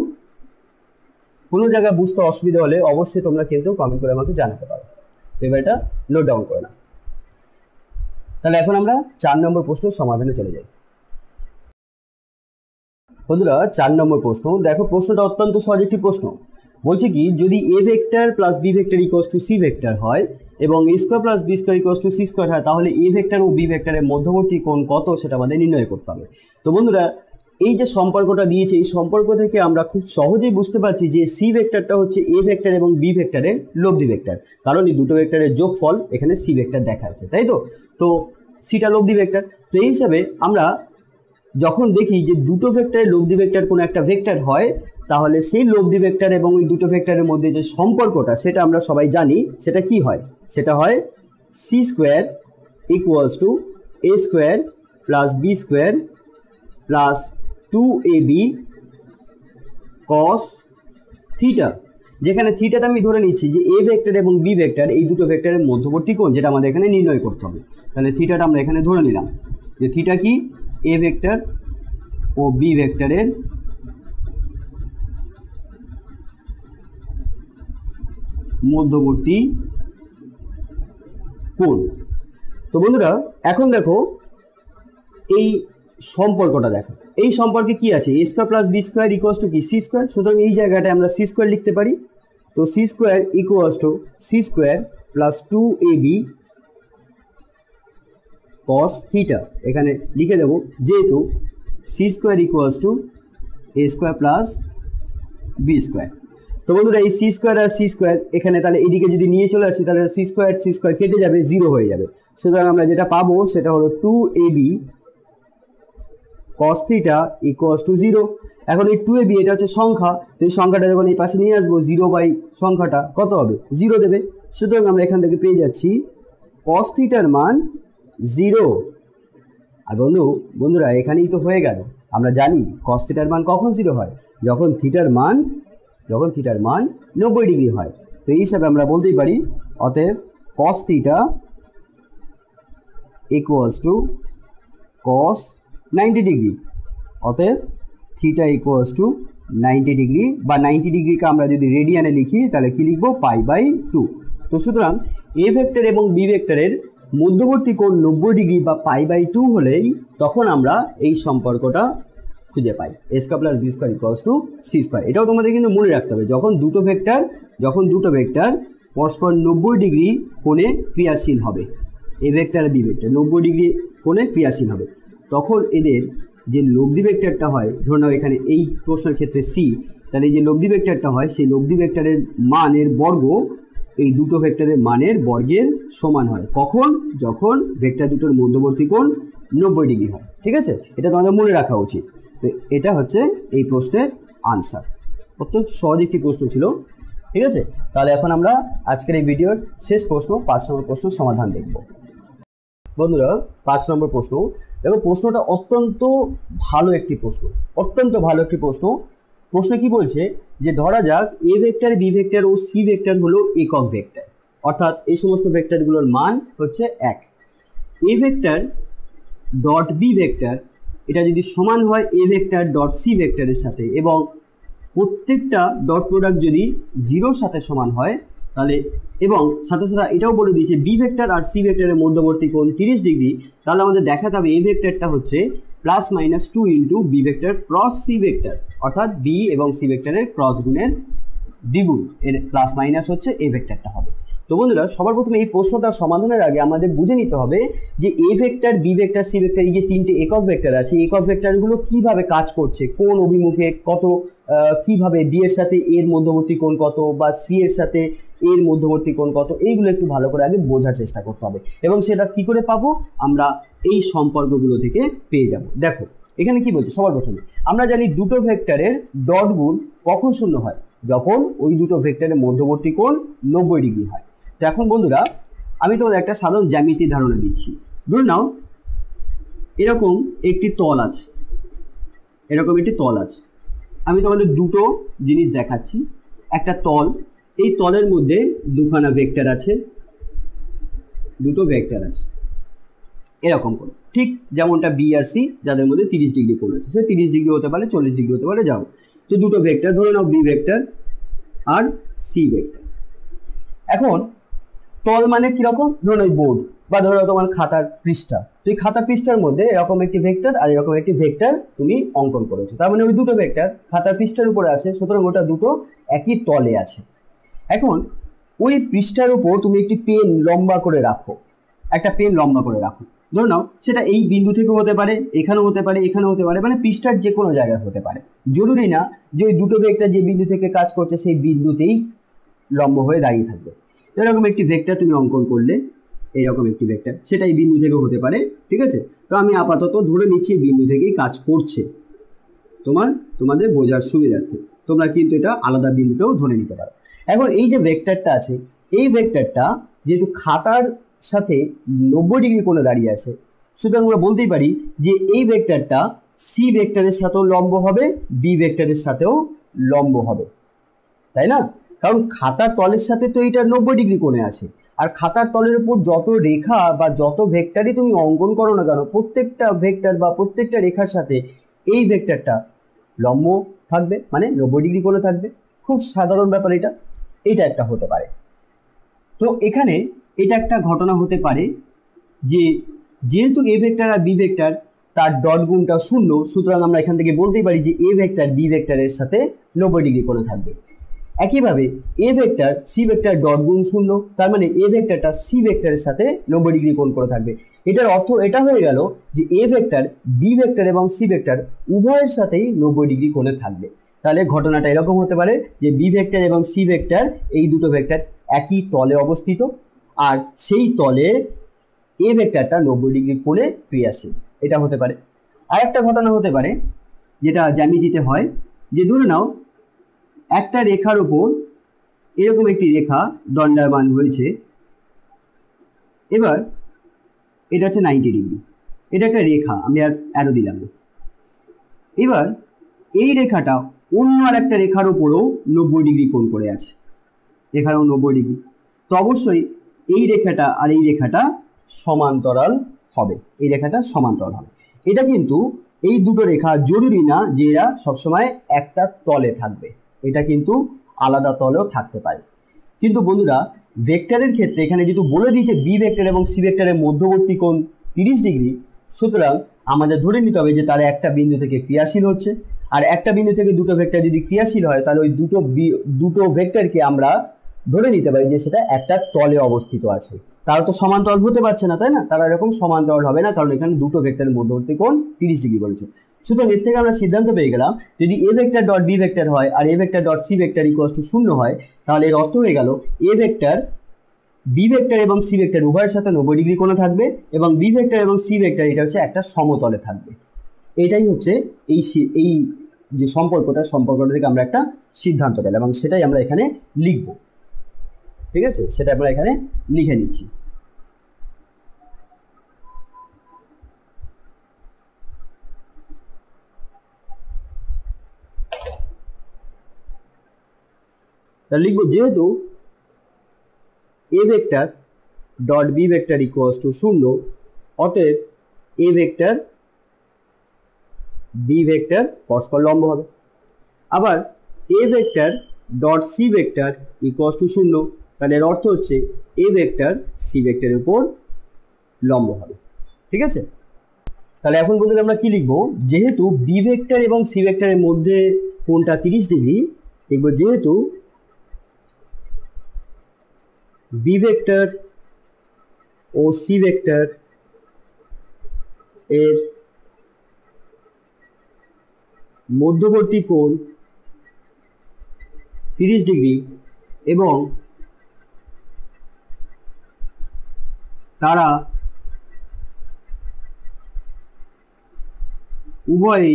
[SPEAKER 1] কোনো জায়গায় বুঝতে অসুবিধা হলে অবশ্যই তোমরা কিন্তু কমেন্ট করে আমাকে জানাতে পারো। এবার এটা নোট ডাউন করে না। তাহলে এখন আমরা 4 নম্বর প্রশ্নের সমাধানে চলে যাই। বন্ধুরা 4 নম্বর প্রশ্ন, দেখো প্রশ্নটা অত্যন্ত সহজ একটি প্রশ্ন। বলছে কি, যদি এ vector plus B vector equals to C vector হয় এবং A square plus B square equals to C square হয়, তাহলে এ ভেক্টর ও বি ভেক্টরের মধ্যবর্তী কোণ কত সেটা আমাদের নির্ণয় করতে হবে। তো বন্ধুরা এই যে সম্পর্কটা দিয়েছে, এই সম্পর্ক থেকে আমরা খুব সহজেই বুঝতে পারছি যে সি ভেক্টরটা হচ্ছে এ ভেক্টর এবং বি ভেক্টরের লব্ধি ভেক্টর, কারণ এই দুটো ভেক্টরের যোগফল এখানে সি ভেক্টর দেখা যাচ্ছে, তাই তো? তো সিটা লব্ধি ভেক্টর। তো এই হিসাবে আমরা যখন দেখি যে দুটো ভেক্টরের লব্ধি ভেক্টর কোনো একটা ভেক্টর হয়, তাহলে সেই লব্ধি ভেক্টর এবং ওই দুটো ভেক্টরের মধ্যে যে সম্পর্কটা সেটা আমরা সবাই জানি, সেটা কি হয়? সেটা হয় c square equals to a square plus B square plus 2ab cos theta, যেখানে থিটাটা আমি ধরে নিচ্ছি যে এ ভেক্টর এবং বি ভেক্টর এই দুটো ভেক্টরের মধ্যবর্তী কোণ, যেটা আমাদের এখানে নির্ণয় করতে হবে। তাহলে থিটাটা আমরা এখানে ধরে নিলাম যে থিটা কি? এ ভেক্টর ও বি ভেক্টরের মধ্যবর্তী কোণ। তো বন্ধুরা এখন দেখো এই সম্পর্কটা দেখো, এই সম্পর্কে কি আছে, a square plus B square equals to কি সি স্কোয়ার। সুতরাং এই জায়গাটায় আমরা সি স্কোয়ার লিখতে পারি। তো c square equals to C square plus 2ab cos theta এখানে লিখে দেবো, যেহেতু c square equals to a square plus B square. তো বন্ধুরা এই সি স্কোয়ার আর সি স্কোয়ার এখানে তাহলে এদিকে যদি নিয়ে চলে আসি তাহলে সি স্কোয়ার কেটে যাবে, 0 হয়ে যাবে। সুতরাং আমরা যেটা পাবো সেটা হলো 2ab cos theta equals to 0। এখন এই 2ab এটা হচ্ছে সংখ্যা, তো এই সংখ্যাটা যখন এই পাশে নিয়ে আসবো 0 বাই সংখ্যাটা কত হবে, 0 দেবে। সুতরাং আমরা এখান থেকে পেয়ে যাচ্ছি cos থিটার মান 0। আর বন্ধুরা এখানেই তো হয়ে গেল। আমরা জানি cos থিটার মান কখন 0 হয়, যখন থিটার মান 90 ডিগ্রি হয়। তো এই হিসাবে আমরা বলতেই পারি অতএব cos theta equals two cos 90 degree. অতএব থিটা ইকুয়ালস টু 90 ডিগ্রি, বা 90 ডিগ্রিকে আমরা যদি রেডিয়ানে লিখি তাহলে কি লিখবো, π/2। তো সুতরাং এ ভেক্টর এবং বি ভেক্টরের মধ্যবর্তী কোণ 90 ডিগ্রি বা π/2 হলেই তখন আমরা এই সম্পর্কটা খুঁজে পাই, a square plus B square equals to C square. এটাও তোমাদের কিন্তু মনে রাখতে হবে, যখন দুটো ভেক্টর পরস্পর 90 ডিগ্রি কোণে ক্রিয়াশীল হবে, এ ভেক্টর আর বি ভেক্টর 90 ডিগ্রি কোণে ক্রিয়াশীল হবে, তখন এদের যে লব্ধি ভেক্টরটা হয়, ধরে নাও এখানে এই প্রশ্নের ক্ষেত্রে সি, তাহলে এই যে লব্ধি ভেক্টরটা হয় সেই লব্ধি ভেক্টরের মানের বর্গ এই দুটো ভেক্টরের মানের বর্গের সমান হয়। কখন, যখন ভেক্টর দুটোর মধ্যবর্তী কোণ 90 ডিগ্রি হয়। ঠিক আছে, এটা তোমাদের মনে রাখা উচিত। তো এটা হচ্ছে এই প্রশ্নের আনসার। অত্যন্ত সহজ একটি প্রশ্ন ছিল। ঠিক আছে, তাহলে এখন আমরা আজকের এই ভিডিওর শেষ প্রশ্ন 5 নম্বর প্রশ্নের সমাধান দেখব। বন্ধুরা 5 নম্বর প্রশ্ন দেখো, প্রশ্নটা অত্যন্ত ভালো একটি প্রশ্ন। প্রশ্ন কি বলছে যে ধরা যাক এ ভেক্টর, বি ভেক্টর ও সি ভেক্টর হলো একক ভেক্টর, অর্থাৎ এই সমস্ত ভেক্টরগুলোর মান হচ্ছে 1। A vector dot B vector এটা যদি সমান হয় এ ভেক্টর ডট সি ভেক্টরের সাথে, এবং প্রত্যেকটা ডট প্রোডাক্ট যদি 0-র সাথে সমান হয়, তাহলে এবং সাথে এটাও বলে দিয়েছে বি ভেক্টর আর সি ভেক্টরের মধ্যবর্তী কোণ 30 ডিগ্রি, তাহলে আমাদের দেখাতে হবে এ ভেক্টরটা হচ্ছে +-2 into b vector cross C vector, অর্থাৎ বি এবং সি ভেক্টরের ক্রস গুণের দ্বিগুণ, এর প্লাস মাইনাস হচ্ছে এ ভেক্টরটা হবে। তো বন্ধুরা সবার প্রথমে এই প্রশ্নটার সমাধানের আগে আমাদের বুঝে নিতে হবে যে a vector, B vector, c vector, এই যে তিনটে একক ভেক্টর আছে, একক ভেক্টরগুলো কিভাবে কাজ করছে, কোন অভিমুখে কত, কিভাবে বি এর সাথে এর মধ্যবর্তী কোণ কত, বা সি এর সাথে এর মধ্যবর্তী কোণ কত, এইগুলো একটু ভালো করে আগে বোঝার চেষ্টা করতে হবে। এবং সেটা কি করে পাবো, আমরা এই সম্পর্কগুলো থেকে পেয়ে যাব। দেখো এখানে কি বলছে, সবার প্রথমে আমরা জানি দুটো ভেক্টরের ডট গুণ কখন শূন্য হয়, যখন ওই দুটো ভেক্টরের মধ্যবর্তী কোণ 90 ডিগ্রি হয়। তো এখন বন্ধুরা আমি তোমাদের একটা সাধারণ জ্যামিতির ধারণা দিচ্ছি। ধরে নাও এরকম একটি তল আছে, আমি তোমাদের দুটো জিনিস দেখাচ্ছি। একটা তল, এই তলের মধ্যে দুখানা ভেক্টর আছে, দুটো ভেক্টর আছে এরকম করে, ঠিক যেমনটা বি আর সি, যাদের মধ্যে 30 ডিগ্রি কোণ আছে, সে 30 ডিগ্রি হতে পারে, 40 ডিগ্রি হতে পারে, যাও। তো দুটো ভেক্টর ধরে নাও বি ভেক্টর আর সি ভেক্টর। এখন তল মানে কিরকম, ধরো ওই বোর্ড বা ধরো তোমার খাতার পৃষ্ঠা, তো এই খাতার পৃষ্ঠার মধ্যে এরকম একটি ভেক্টর আর এরকম একটি ভেক্টর তুমি অঙ্কন করেছো, তার মানে ওই দুটো ভেক্টর খাতার পৃষ্ঠার উপরে আছে, সুতরাং ওটা দুটো একই তলে আছে। এখন ওই পৃষ্ঠার উপর তুমি একটি পেন লম্বা করে রাখো, ধরে নাও সেটা এই বিন্দু থেকে হতে পারে, এখানেও হতে পারে, এখানেও হতে পারে, মানে পৃষ্ঠার যে কোনো জায়গায় হতে পারে। জরুরি না যে ওই দুটো ভেক্টর যে বিন্দু থেকে কাজ করছে সেই বিন্দুতেই লম্ব হয়ে দাঁড়িয়ে থাকবে। তো এরকম একটি ভেক্টর তুমি অঙ্কন করলে, এইরকম একটি ভেক্টর, সেটা এই বিন্দু থেকে হতে পারে। ঠিক আছে, তো আমি আপাতত ধরে নিচ্ছি বিন্দু থেকেই কাজ করছে, তোমাদের বোঝার সুবিধার্থে তোমরা কিন্তু এটা আলাদা বিন্দুতেও ধরে নিতে পারো। এখন এই যে ভেক্টরটা আছে, এই ভেক্টরটা যেহেতু খাতার সাথে 90 ডিগ্রি কোণে দাঁড়িয়ে আছে, সুতরাং আমরা বলতেই পারি যে এই ভেক্টরটা সি ভেক্টরের সাথেও লম্ব হবে, বি ভেক্টরের সাথেও লম্ব হবে, তাই না? কারণ খাতার তলের সাথে তো এটা 90 ডিগ্রি কোণে আছে, আর খাতার তলের উপর যত রেখা বা যত ভেক্টরই তুমি অঙ্কন করো না কেন, প্রত্যেকটা ভেক্টর বা প্রত্যেকটা রেখার সাথে এই ভেক্টরটা লম্ব থাকবে, মানে 90 ডিগ্রি কোণে থাকবে। খুব সাধারণ ব্যাপার এটা একটা হতে পারে। তো এখানে এটা একটা ঘটনা হতে পারে যে যেহেতু এ ভেক্টর আর বি ভেক্টর
[SPEAKER 2] তার ডট গুণটা 0, সুতরাং আমরা এখান থেকে বলতেই পারি যে এ ভেক্টর বি ভেক্টরের সাথে 90 ডিগ্রি কোণে থাকবে। একইভাবে a vector c vector dot গুণ 0, তার মানে এ ভেক্টরটা সি ভেক্টরের সাথে 90 ডিগ্রি কোণ করে থাকবে। এটার অর্থ এটা হয়ে গেল যে এ ভেক্টর বি ভেক্টর এবং সি ভেক্টর উভয়ের সাথেই 90 ডিগ্রি কোণে থাকবে। তাহলে ঘটনাটা এরকম হতে পারে যে বি ভেক্টর এবং সি ভেক্টর এই দুটো ভেক্টর একই তলে অবস্থিত, আর সেই তলে এ ভেক্টরটা 90 ডিগ্রি কোণে ক্রিয়াশীল, এটা হতে পারে। আর একটা ঘটনা হতে পারে যেটা জ্যামিতিতে হয়, যে ধরে নাও একটা রেখার উপর এরকম একটি রেখা দণ্ডায়মান হয়েছে, এবার এটা হচ্ছে 90 ডিগ্রি, এটা একটা রেখা, আমি আর অ্যারো দিলাম না। এবার এই রেখাটা অন্য আর একটা রেখার উপরেও 90 ডিগ্রি কোণ করে আছে, এখানেও 90 ডিগ্রি, তো অবশ্যই এই রেখাটা আর এই রেখাটা সমান্তরাল হবে, এই রেখাটা সমান্তরাল হবে। এটা কিন্তু এই দুটো রেখা জরুরি না যে এরা সবসময় একটা তলে থাকবে, এটা কিন্তু আলাদা তলেও থাকতে পারে। কিন্তু বন্ধুরা ভেক্টরের ক্ষেত্রে এখানে যেহেতু বলে দিয়েছে বি ভেক্টর এবং সি ভেক্টরের মধ্যবর্তী কোণ 30 ডিগ্রি, সুতরাং আমাদের ধরে নিতে হবে যে তারা একটা বিন্দু থেকে ক্রিয়াশীল হচ্ছে, আর একটা বিন্দু থেকে দুটো ভেক্টর যদি ক্রিয়াশীল হয় তাহলে ওই দুটো ভেক্টরকে আমরা ধরে নিতে পারি যে সেটা একটা তলে অবস্থিত আছে। তারা তো সমান্তরাল হতে পারছে না, তাই না? তারা এরকম সমান্তরাল হবে না, কারণ এখানে দুটো ভেক্টরের মধ্যবর্তী কোণ 30 ডিগ্রি বলেছে। সুতরাং এর থেকে আমরা সিদ্ধান্ত পেয়ে গেলাম যদি এ ভেক্টর ডট বি ভেক্টর হয় আর A vector dot C vector equal to 0 হয়, তাহলে এর অর্থ হয়ে গেল এ ভেক্টর বি ভেক্টর এবং সি ভেক্টর উভয়ের সাথে 90 ডিগ্রি কোণে থাকবে, এবং বি ভেক্টর এবং সি ভেক্টর এটা হচ্ছে একটা সমতলে থাকবে। এটাই হচ্ছে এই যে সম্পর্কটা থেকে আমরা একটা সিদ্ধান্ত পেলাম, এবং সেটাই আমরা এখানে লিখব। ঠিক আছে, সেটা আমরা এখানে লিখে নিচ্ছি। লিখব যেহেতু a vector dot B vector equals to 0, অতএব এ ভেক্টর বি ভেক্টর পরস্পর লম্ব হবে। আবার a vector dot C vector equals to 0, তাহলে এর অর্থ হচ্ছে এ ভেক্টর সি ভেক্টরের উপর লম্ব হবে। ঠিক আছে, তাহলে এখন বলতে আমরা কি লিখব, যেহেতু বি ভেক্টর এবং সি ভেক্টরের মধ্যে কোণটা 30 ডিগ্রি, লিখব যেহেতু বি ভেক্টর ও সি ভেক্টর এর মধ্যবর্তী কোণ 30 ডিগ্রি এবং তারা উভয়ই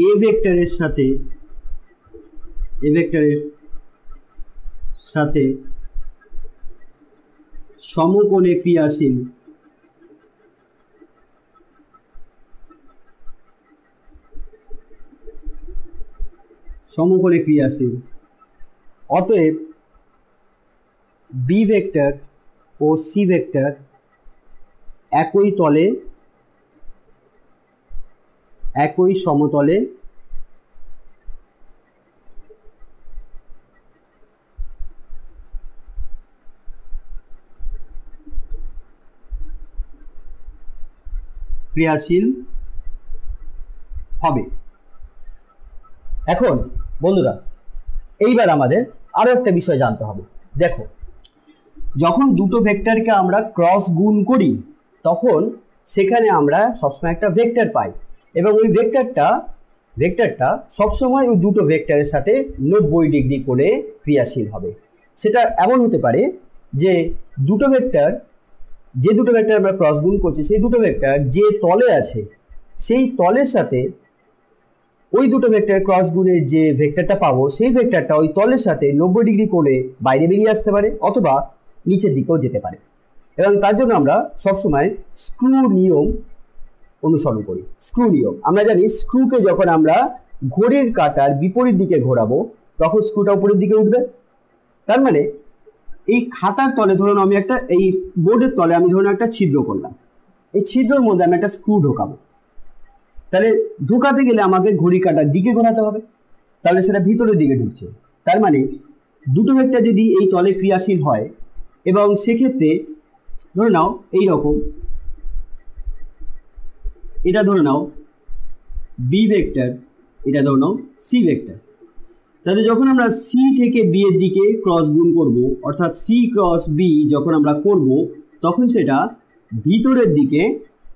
[SPEAKER 2] এ ভেক্টরের সাথে সমকোণে ক্রিয়াশীল, অতএব বি ভেক্টর ও সি ভেক্টর একই তলে একই সমতলে ক্রিয়াশীল হবে। এখন বন্ধুরা এইবার আমাদের আরো একটা বিষয় জানতে হবে। দেখো, যখন দুটো ভেক্টরকে আমরা ক্রস গুণ করি তখন সেখানে আমরা সবসময় একটা ভেক্টর পাই, এবং ওই ভেক্টরটা সবসময় ওই দুটো ভেক্টরের সাথে 90 ডিগ্রি কোণে ক্রিয়াশীল হবে। সেটা এমন হতে পারে যে দুটো ভেক্টর আমরা ক্রস গুণ করছি, সেই দুটো ভেক্টর যে তলে আছে সেই তলের সাথে ওই দুটো ভেক্টর ক্রস গুণের যে ভেক্টরটা পাবো সেই ভেক্টরটা ওই তলের সাথে 90 ডিগ্রি কোণে বাইরে বেরিয়ে আসতে পারে অথবা নিচের দিকেও যেতে পারে। এবং তার জন্য আমরা সবসময় স্ক্রু নিয়ম অনুসরণ করি। স্ক্রু নিয়ম আমরা জানি, স্ক্রুকে যখন আমরা ঘড়ির কাঁটার বিপরীত দিকে ঘোরাবো তখন স্ক্রুটা উপরের দিকে উঠবে। তার মানে এই খাতার তলে ধরুন আমি এই বোর্ডের তলে আমি ধরুন একটা ছিদ্র করলাম, এই ছিদ্রের মধ্যে আমি একটা স্ক্রু ঢোকাবো, তাহলে ঢোকাতে গেলে আমাকে ঘড়ি কাঁটার দিকে ঘোরাতে হবে, তাহলে সেটা ভিতরের দিকে ঢুকছে। তার মানে দুটো ভেক্টর যদি এই তলে ক্রিয়াশীল হয় এবং সেক্ষেত্রে ধরে নাও এই রকম, এটা ধরে নাও বি ভেক্টর, এটা ধরে নাও সি ভেক্টর। তাহলে যখন আমরা সি থেকে বি এর দিকে ক্রস গুণ করব, অর্থাৎ সি ক্রস বি যখন আমরা করব, তখন সেটা ভিতরের দিকে,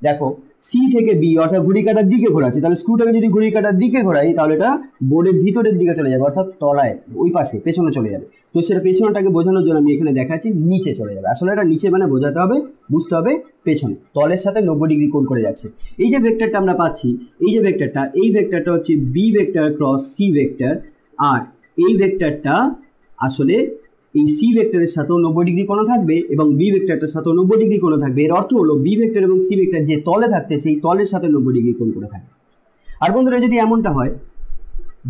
[SPEAKER 2] দেখো সি থেকে বি অর্থাৎ ঘড়ি কাটার দিকে ঘোরাচ্ছে, তাহলে স্ক্রুটাকে যদি ঘড়ি কাটার দিকে ঘোরাই তাহলে এটা বোর্ডের ভিতরের দিকে চলে যাবে, অর্থাৎ তলায় ওই পাশে পেছনে চলে যাবে। তো সেটা পেছনটাকে বোঝানোর জন্য আমি এখানে দেখাচ্ছি নিচে চলে যাবে। আসলে এটা নিচে মানে বোঝাতে হবে, বুঝতে হবে পেছনে, তলের সাথে 90 ডিগ্রি কোণ করে যাচ্ছে। এই যে ভেক্টরটা আমরা পাচ্ছি, এই যে ভেক্টরটা, এই ভেক্টরটা হচ্ছে B vector cross C vector, আর এই ভেক্টরটা আসলে এই সি ভেক্টরের সাথেও 90 ডিগ্রি কোণ থাকবে এবং বি ভেক্টরটার সাথেও 90 ডিগ্রি কোণ থাকবে। এর অর্থ হলো বি ভেক্টর এবং সি ভেক্টর যে তলে থাকছে সেই তলের সাথে 90 ডিগ্রি কোণ করে থাকবে। আর বন্ধুরা যদি এমনটা হয়,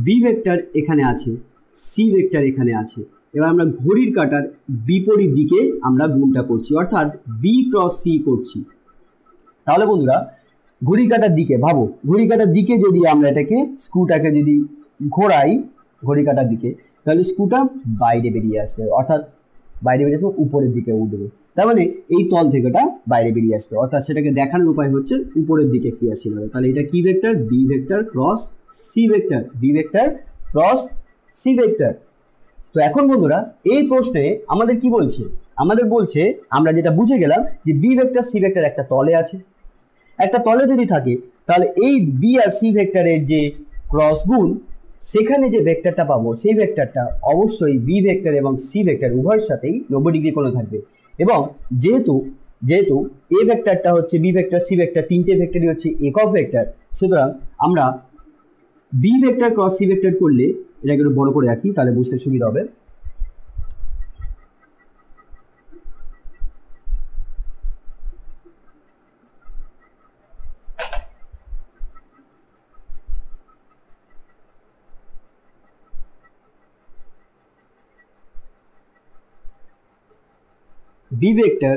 [SPEAKER 2] বি ভেক্টর এখানে আছে, সি ভেক্টর এখানে আছে, এবার আমরা ঘড়ির কাঁটার বিপরীত দিকে আমরা গুণটা করছি, অর্থাৎ বি ক্রস সি করছি। তাহলে বন্ধুরা ঘড়ি কাঁটার দিকে ভাবো, ঘড়ি কাঁটার দিকে যদি আমরা এটাকে স্ক্রুটাকে যদি ঘোরাই ঘড়ি কাঁটার দিকে, তাহলে স্ক্রুটা বাইরে বেরিয়ে আসবে, অর্থাৎ বাইরে বেরিয়ে আসবে, উপরের দিকে উঠবে। তার মানে এই তল থেকে ওটা বাইরে বেরিয়ে আসবে, অর্থাৎ সেটাকে দেখানোর উপায় হচ্ছে উপরের দিকে ক্রিয়াশীল হবে। তাহলে এটা কি vector? B vector cross C vector, B vector cross C vector. তো এখন বন্ধুরা এই প্রশ্নে আমাদের কি বলছে? আমাদের বলছে, আমরা যেটা বুঝে গেলাম যে বি ভেক্টর সি ভেক্টর একটা তলে আছে। একটা তলে যদি থাকে তাহলে এই বি আর সি ভেক্টরের যে ক্রস গুণ, সেখানে যে ভেক্টরটা পাবো সেই ভেক্টরটা অবশ্যই বি ভেক্টর এবং সি ভেক্টর উভয়ের সাথেই 90 ডিগ্রি কোণে থাকবে। এবং যেহেতু এ ভেক্টরটা হচ্ছে বি ভেক্টর সি ভেক্টর তিনটে ভেক্টরই হচ্ছে একক ভেক্টর, সুতরাং আমরা b vector cross C vector করলে, এটাকে একটু বড় করে রাখি তাহলে বুঝতে সুবিধা হবে। বি ভেক্টর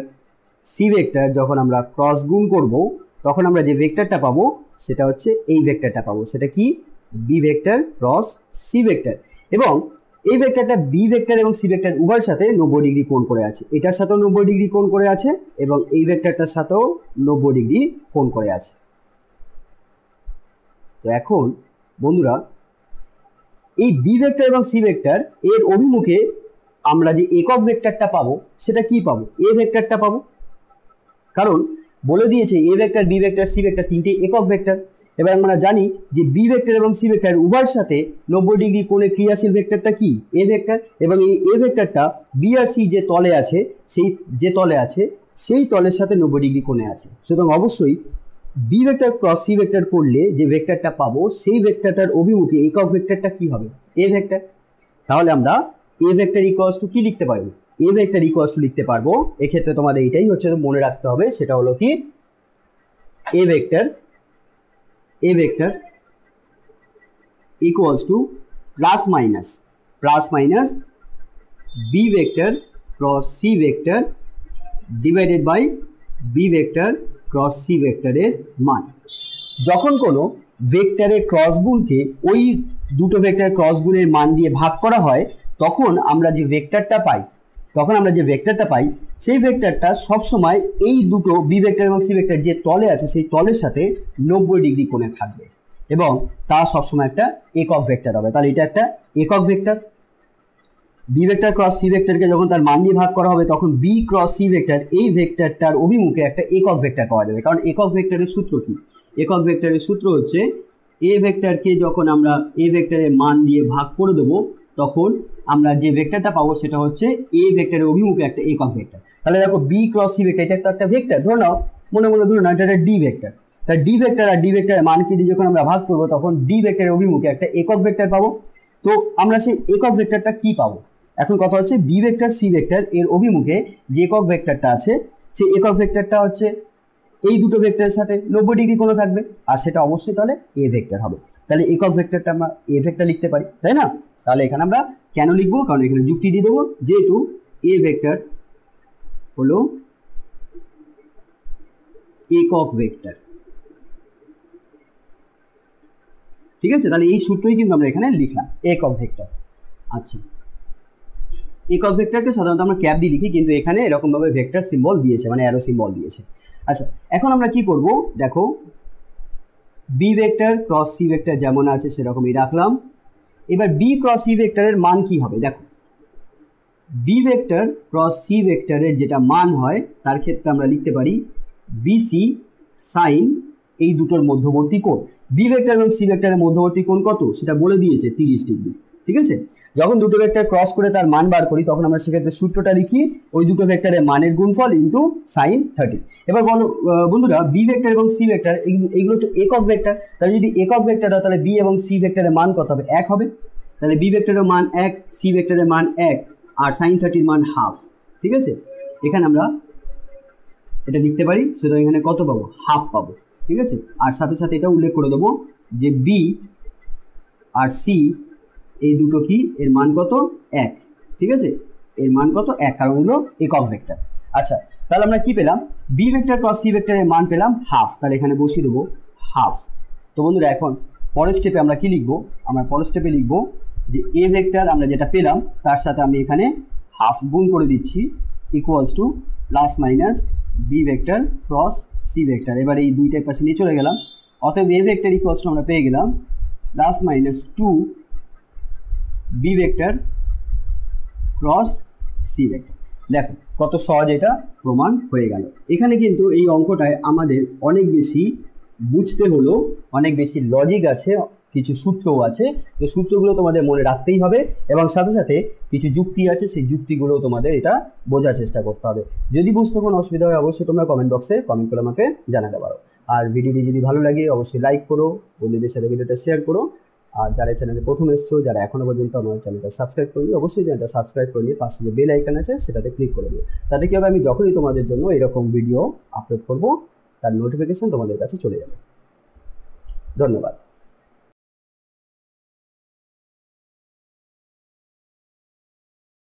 [SPEAKER 2] সি ভেক্টর যখন আমরা ক্রস গুণ করব, তখন আমরা যে ভেক্টরটা পাবো সেটা হচ্ছে এই ভেক্টরটা পাবো, সেটা কি? B vector cross C vector. এবং এই ভেক্টরটা বি ভেক্টর এবং সি ভেক্টর উভয়ের সাথে 90 ডিগ্রি কোণ করে আছে, এটার সাথেও 90 ডিগ্রি কোণ করে আছে এবং এই ভেক্টরটার সাথেও 90 ডিগ্রি কোণ করে আছে। তো এখন বন্ধুরা এই বি ভেক্টর এবং সি ভেক্টর এর অভিমুখে আমরা যে একক ভেক্টরটা পাবো সেটা কি পাবো? এ ভেক্টরটা পাবো, কারণ বলে দিয়েছে a vector B vector c vector তিনটে একক ভেক্টর। এবার আমরা জানি যে বি ভেক্টর এবং সি ভেক্টর উভয়ের সাথে 90 ডিগ্রি কোণে ক্রিয়াশীল ভেক্টরটা কি? A vector. এবং এই এ ভেক্টরটা বি আর সি যে তলে আছে, সেই তলের সাথে 90 ডিগ্রি কোণে আছে। সুতরাং অবশ্যই b vector cross C vector করলে যে ভেক্টরটা পাবো সেই ভেক্টরটার অভিমুখে একক ভেক্টরটা কি হবে? A vector. তাহলে আমরা এ ভেক্টর ইকুয়ালস টু কি লিখতে পারবো? এ ভেক্টর ইকুয়ালস টু লিখতে পারবো, এক্ষেত্রে তোমাদের এটাই হচ্ছে মনে রাখতে হবে, সেটা হলো কি a vector equals to plus minus B vector cross C vector divided by b vector cross c ভেক্টরের মান। যখন কোনো ভেক্টরের ক্রস গুণকে ওই দুটো ভেক্টরের ক্রস গুণের মান দিয়ে ভাগ করা হয়, তখন আমরা যে ভেক্টরটা পাই সেই ভেক্টরটা সবসময় এই দুটো বি ভেক্টর এবং সি ভেক্টর যে তলে আছে সেই তলের সাথে 90 ডিগ্রি কোণে থাকবে এবং তা সবসময় একটা একক ভেক্টর হবে। তাহলে এটা একটা একক vector. B vector cross c ভেক্টরকে যখন তার মান দিয়ে ভাগ করা হবে, তখন বি ক্রস সি ভেক্টর এই ভেক্টরটার অভিমুখে একটা একক ভেক্টর পাওয়া যাবে। কারণ একক ভেক্টরের সূত্র কি? একক ভেক্টরের সূত্র হচ্ছে এ ভেক্টরকে যখন আমরা এ ভেক্টরের মান দিয়ে ভাগ করে দেবো, তখন আমরা যে ভেক্টরটা পাবো সেটা হচ্ছে এ ভেক্টরের অভিমুখে একটা একক ভেক্টর। তাহলে দেখো বি ক্রস সি ভেক্টর এটা একটা ভেক্টর, ধরে নাও মনে ধরে নাও এটা একটা ডি ভেক্টর। তাই ডি ভেক্টর আর ডি ভেক্টরের মানকে দিয়ে যখন আমরা ভাগ করবো, তখন ডি ভেক্টরের অভিমুখে একটা একক ভেক্টর পাবো। তো আমরা সেই একক ভেক্টরটা কি পাবো? এখন কথা হচ্ছে বি ভেক্টর সি ভেক্টর এর অভিমুখে যে একক ভেক্টরটা আছে, সেই একক ভেক্টরটা হচ্ছে এই দুটো ভেক্টরের সাথে 90 ডিগ্রি কোণে থাকবে, আর সেটা অবশ্যই তাহলে এ ভেক্টর হবে। তাহলে একক ভেক্টরটা আমরা এ ভেক্টর লিখতে পারি, তাই না? তাহলে এখানে আমরা কেন লিখবো? কারণ এখানে যুক্তি দিয়ে দেবো, যেহেতু এ ভেক্টর হলো একক ভেক্টর। ঠিক আছে, তাহলে এই সূত্রই কিন্তু আমরা এখানে লিখলাম, একক ভেক্টর। আচ্ছা, একক ভেক্টরকে সাধারণত আমরা ক্যাপ দিয়ে লিখি, কিন্তু এখানে এরকমভাবে ভেক্টর সিম্বল দিয়েছে, মানে অ্যারো সিম্বল দিয়েছে। আচ্ছা, এখন আমরা কি করব, দেখো B vector cross C vector যেমন আছে সেরকমই রাখলাম। এবার বি ক্রস সি ভেক্টরের মান কি হবে, দেখো বি ভেক্টর ক্রস সি ভেক্টরের যেটা মান হয় তার ক্ষেত্রে আমরা লিখতে পারি বিসি সাইন এই দুটোর মধ্যবর্তী কোণ। বি ভেক্টর এবং সি ভেক্টরের মধ্যবর্তী কোণ কত সেটা বলে দিয়েছে 30 ডিগ্রি। ঠিক আছে, যখন দুটো ভেক্টর ক্রস করে তার মান বার করি তখন আমরা সেক্ষেত্রে সূত্রটা লিখি ওই দুটো ভেক্টরের মানের গুণফল ইন্টু সাইন 30। এবার বলো বন্ধুরা, বি ভেক্টর এবং সি ভেক্টর এগুলো তো একক ভেক্টর, তাহলে যদি একক ভেক্টর হয় তাহলে বি এবং সি ভেক্টরের মান কত হবে, 1 হবে। তাহলে বি ভেক্টরের মান 1, সি ভেক্টরের মান 1 আর সাইন 30 মান হাফ। ঠিক আছে, এখানে আমরা এটা লিখতে পারি, সুতরাং এখানে কত পাবো, হাফ পাবো। ঠিক আছে, আর সাথে সাথে এটা উল্লেখ করে দেবো যে বি আর সি এই দুটো কি, এর মান কত, 1। ঠিক আছে, এর মান কত, 1, কারণ হলো একক ভেক্টর। আচ্ছা, তাহলে আমরা কি পেলাম, বি ভেক্টর ক্রস সি ভেক্টরের মান পেলাম হাফ, তাহলে এখানে বসিয়ে দেবো হাফ। তো বন্ধুরা এখন পরের স্টেপে আমরা কি লিখবো, আমরা পরের স্টেপে লিখবো যে এ ভেক্টর আমরা যেটা পেলাম তার সাথে আমি এখানে হাফ গুণ করে দিচ্ছি equals to plus minus B vector cross C vector. এবার এই দুইটার পাশে নিয়ে চলে গেলাম, অতএব এ ভেক্টর ইকুয়ালস টু আমরা পেয়ে গেলাম plus minus 2 B vector cross C vector. দেখো কত সহজ এটা প্রমাণ হয়ে গেল। এখানে কিন্তু এই অঙ্কটায় আমাদের অনেক বেশি বুঝতে হলো, অনেক বেশি লজিক আছে, কিছু সূত্রও আছে, তো সূত্রগুলো তোমাদের মনে রাখতেই হবে এবং সাথে সাথে কিছু যুক্তি আছে, সেই যুক্তিগুলো তোমাদের এটা বোঝার চেষ্টা করতে হবে। যদি বুঝতে কোনো অসুবিধা হয় অবশ্যই তোমরা কমেন্ট বক্সে কমেন্ট করে আমাকে জানাতে পারো। আর ভিডিওটি যদি ভালো লাগে অবশ্যই লাইক করো, বন্ধুদের সাথে ভিডিওটা শেয়ার করো। আর যারা চ্যানেলে প্রথম এসছো, যারা এখনো পর্যন্ত আমার চ্যানেলটা সাবস্ক্রাইব করিনি, অবশ্যই চ্যানেলটা সাবস্ক্রাইব করে নিয়ে পাশে যে বেল আইকন আছে সেটাতে ক্লিক করে দিও। তাতে কি হবে, আমি যখনই তোমাদের জন্য এরকম ভিডিও আপলোড করব তার নোটিফিকেশন তোমাদের কাছে চলে যাবে। ধন্যবাদ।